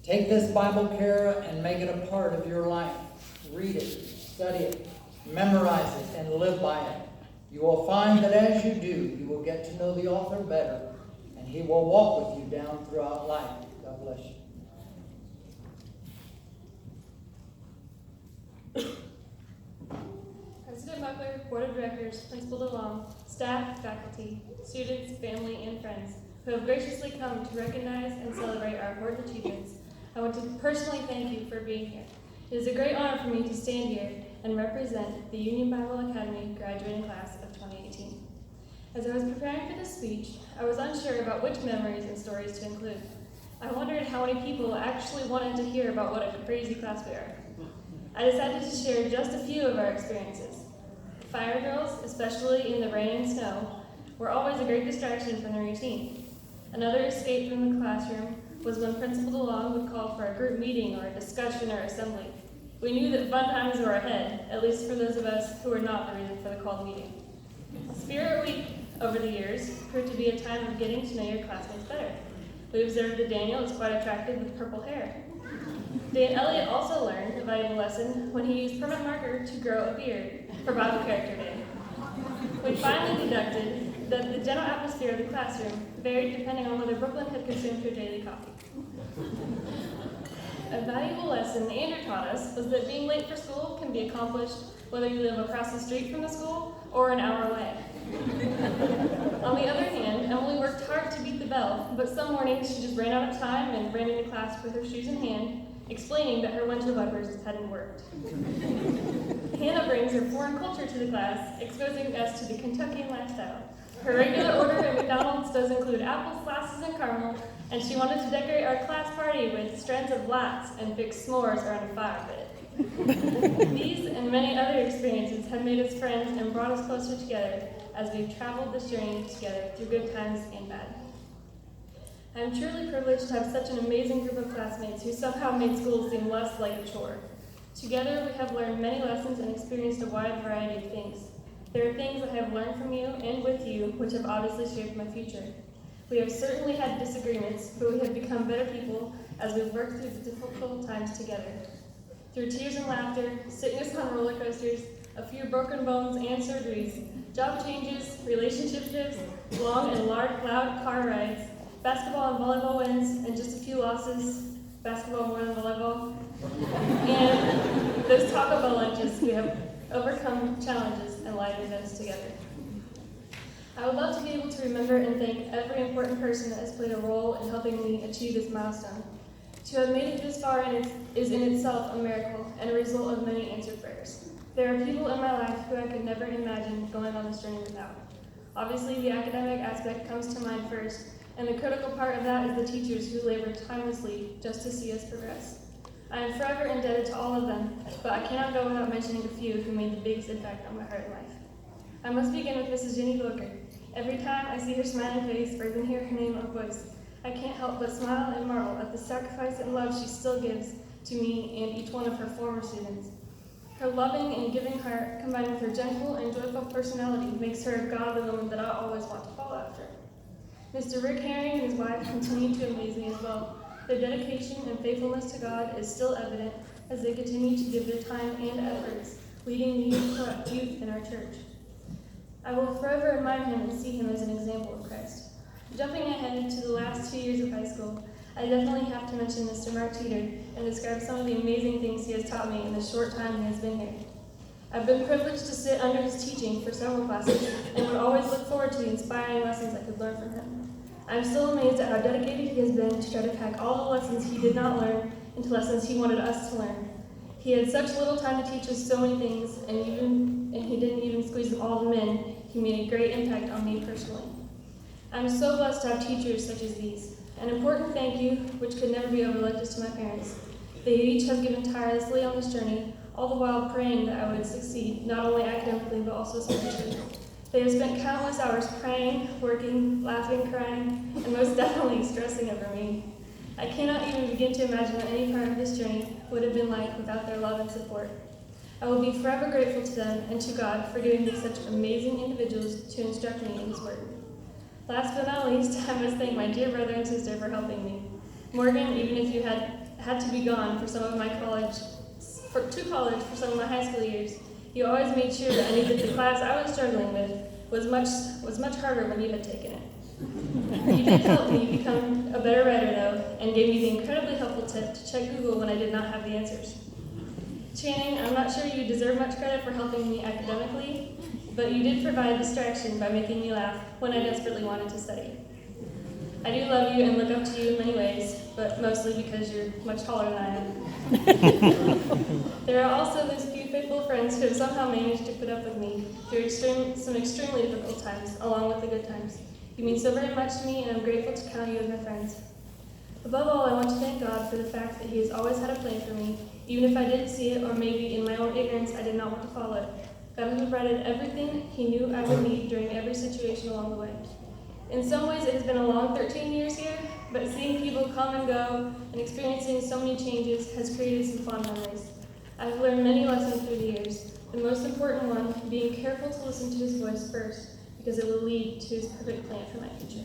Take this Bible care and make it a part of your life. Read it, study it, memorize it, and live by it. You will find that as you do, you will get to know the author better, and he will walk with you down throughout life. God bless you. President Buckler, Board of Directors, Principal DeLong, staff, faculty, students, family, and friends who have graciously come to recognize and celebrate our important achievements, I want to personally thank you for being here. It is a great honor for me to stand here and represent the Union Bible Academy graduating class of 2018. As I was preparing for this speech, I was unsure about which memories and stories to include. I wondered how many people actually wanted to hear about what a crazy class we are. I decided to share just a few of our experiences. Fire drills, especially in the rain and snow, were always a great distraction from the routine. Another escape from the classroom was when Principal DeLong would call for a group meeting or a discussion or assembly. We knew that fun times were ahead, at least for those of us who were not the reason for the called meeting. Spirit Week, over the years, proved to be a time of getting to know your classmates better. We observed that Daniel is quite attractive with purple hair. Dan Elliott also learned a valuable lesson when he used permanent marker to grow a beard for Bible Character Day. We finally deducted that the general atmosphere of the classroom varied depending on whether Brooklyn had consumed her daily coffee. A valuable lesson Andrew taught us was that being late for school can be accomplished whether you live across the street from the school or an hour away. On the other hand, Emily worked hard to beat the bell, but some mornings she just ran out of time and ran into class with her shoes in hand, explaining that her winter wipers hadn't worked. Hannah brings her foreign culture to the class, exposing us to the Kentuckian lifestyle. Her regular order at McDonald's does include apples, glasses, and caramel, and she wanted to decorate our class party with strands of lights and big s'mores around a fire pit. These and many other experiences have made us friends and brought us closer together as we've traveled this journey together through good times and bad. I am truly privileged to have such an amazing group of classmates who somehow made school seem less like a chore. Together, we have learned many lessons and experienced a wide variety of things. There are things that I have learned from you and with you, which have obviously shaped my future. We have certainly had disagreements, but we have become better people as we've worked through the difficult times together. Through tears and laughter, sickness on roller coasters, a few broken bones and surgeries, job changes, relationship shifts, long and loud car rides, basketball and volleyball wins, and just a few losses, basketball more than volleyball, and those Taco Bell lunches, we have overcome challenges and life events together. I would love to be able to remember and thank every important person that has played a role in helping me achieve this milestone. To have made it this far is in itself a miracle and a result of many answered prayers. There are people in my life who I could never imagine going on this journey without. Obviously, the academic aspect comes to mind first, and the critical part of that is the teachers who labor tirelessly just to see us progress. I am forever indebted to all of them, but I cannot go without mentioning a few who made the biggest impact on my heart and life. I must begin with Mrs. Jenny Booker. Every time I see her smiling face or even hear her name or voice, I can't help but smile and marvel at the sacrifice and love she still gives to me and each one of her former students. Her loving and giving heart, combined with her gentle and joyful personality, makes her a godly woman that I always want to follow after. Mr. Rick Herring and his wife continue to amaze me as well. Their dedication and faithfulness to God is still evident as they continue to give their time and efforts, leading the youth in our church. I will forever admire him and see him as an example of Christ. Jumping ahead to the last 2 years of high school, I definitely have to mention Mr. Mark Teeter and describe some of the amazing things he has taught me in the short time he has been here. I've been privileged to sit under his teaching for several classes and would always look forward to the inspiring lessons I could learn from him. I'm still amazed at how dedicated he has been to try to pack all the lessons he did not learn into lessons he wanted us to learn. He had such little time to teach us so many things, and he didn't even squeeze them all in. He made a great impact on me personally. I'm so blessed to have teachers such as these. An important thank you, which could never be overlooked, is to my parents. They each have given tirelessly on this journey, all the while praying that I would succeed, not only academically, but also spiritually. They have spent countless hours praying, working, laughing, crying, and most definitely stressing over me. I cannot even begin to imagine what any part of this journey would have been like without their love and support. I will be forever grateful to them and to God for giving me such amazing individuals to instruct me in His Word. Last but not least, I must thank my dear brother and sister for helping me. Morgan, even if you had to be gone for some of my college for some of my high school years, you always made sure that I knew that the class I was struggling with was much harder when you had taken it. You did help me become a better writer, though, and gave me the incredibly helpful tip to check Google when I did not have the answers. Channing, I'm not sure you deserve much credit for helping me academically, but you did provide distraction by making me laugh when I desperately wanted to study. I do love you and look up to you in many ways, but mostly because you're much taller than I am. There are also those few faithful friends who have somehow managed to put up with me through some extremely difficult times, along with the good times. You mean so very much to me, and I'm grateful to count you as my friends. Above all, I want to thank God for the fact that He has always had a plan for me, even if I didn't see it, or maybe in my own ignorance I did not want to follow it. God has provided everything He knew I would need during every situation along the way. In some ways, it has been a long 13 years here, but seeing people come and go and experiencing so many changes has created some fond memories. I've learned many lessons through the years, the most important one being careful to listen to His voice first, because it will lead to His perfect plan for my future.